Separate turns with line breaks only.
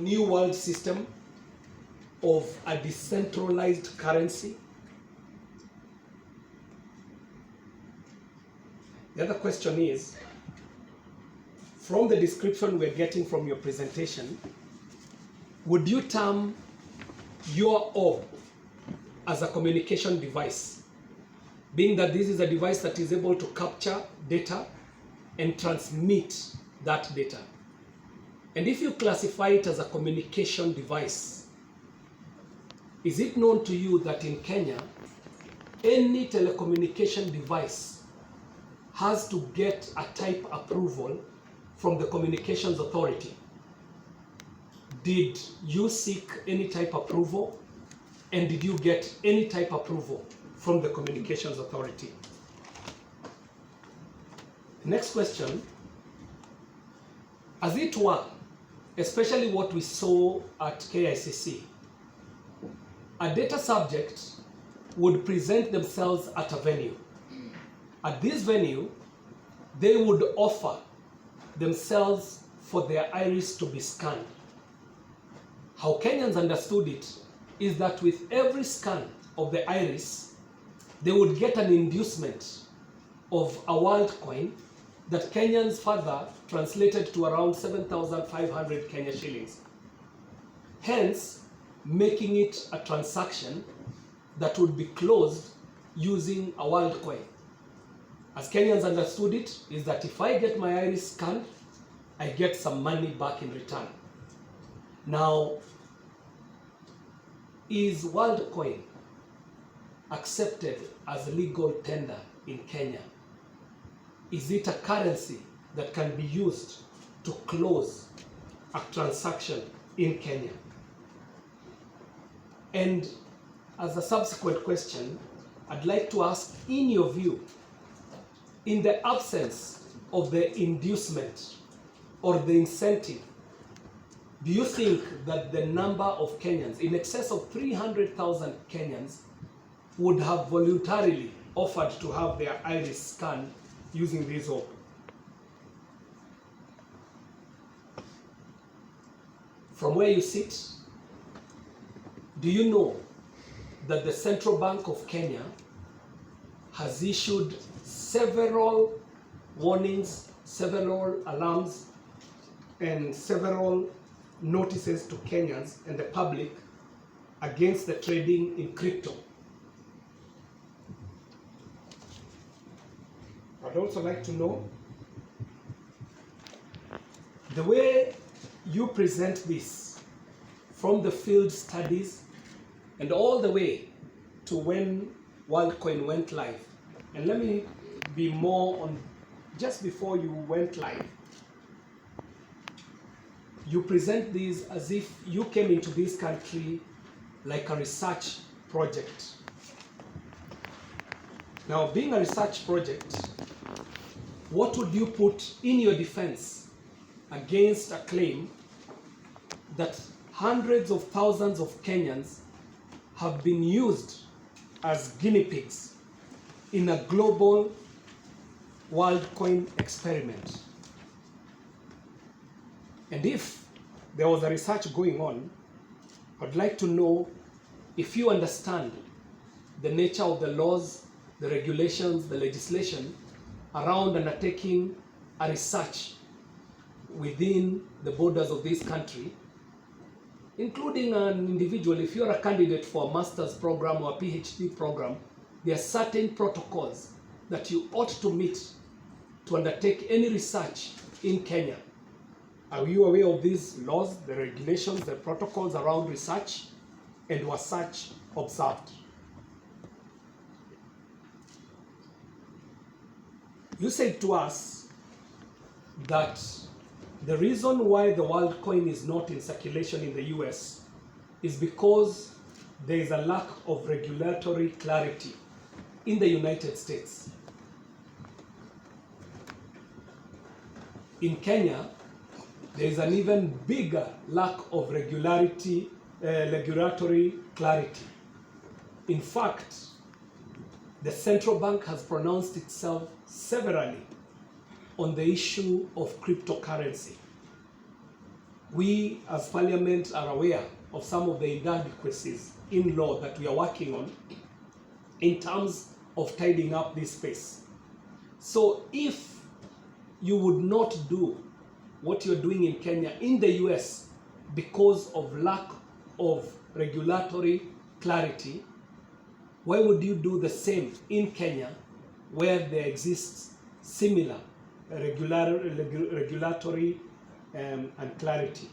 new world system of a decentralized currency? The other question is, from the description we're getting from your presentation, would you term your orb as a communication device, being that this is a device that is able to capture data and transmit that data? And if you classify it as a communication device, is it known to you that in Kenya, any telecommunication device has to get a type approval from the Communications Authority? Did you seek any type approval? And did you get any type approval from the Communications Authority? Next question. As it were, especially what we saw at KICC, a data subject would present themselves at a venue. At this venue, they would offer themselves for their iris to be scanned. How Kenyans understood it is that with every scan of the iris, they would get an inducement of a WORLDCOIN that Kenyans further translated to around 7,500 Kenya shillings. Hence, making it a transaction that would be closed using a WORLDCOIN. As Kenyans understood it, is that if I get my iris scanned, I get some money back in return. Now, is WORLDCOIN accepted as a legal tender in Kenya? Is it a currency that can be used to close a transaction in Kenya? And as a subsequent question, I'd like to ask, in your view, in the absence of the inducement or the incentive, do you think that the number of Kenyans, in excess of 300,000 Kenyans, would have voluntarily offered to have their iris scanned using this orb? From where you sit, do you know that the Central Bank of Kenya has issued several warnings, several alarms, and several notices to Kenyans and the public against the trading in crypto? I'd also like to know the way you present this from the field studies and all the way to when WORLDCOIN went live. And let me be more on just before you went live. You present this as if you came into this country like a research project. Now, being a research project, what would you put in your defense against a claim that hundreds of thousands of Kenyans have been used as guinea pigs in a global WORLDCOIN experiment? And if there was a research going on, I'd like to know if you understand the nature of the laws, the regulations, the legislation around undertaking a research within the borders of this country, including an individual. If you're a candidate for a master's program or a PhD program, there are certain protocols that you ought to meet to undertake any research in Kenya. Are you aware of these laws, the regulations, the protocols around research, and was such observed? You said to us that the reason why the WORLDCOIN is not in circulation in the US is because there is a lack of regulatory clarity in the United States. In Kenya, there is an even bigger lack of regulatory clarity. In fact, the central bank has pronounced itself severally on the issue of cryptocurrency. we as Parliament are aware of some of the inadequacies in law that we are working on in terms of tidying up this space. So if you would not do what you're doing in Kenya, in the US, because of lack of regulatory clarity, why would you do the same in Kenya, where there exists similar regulatory and clarity?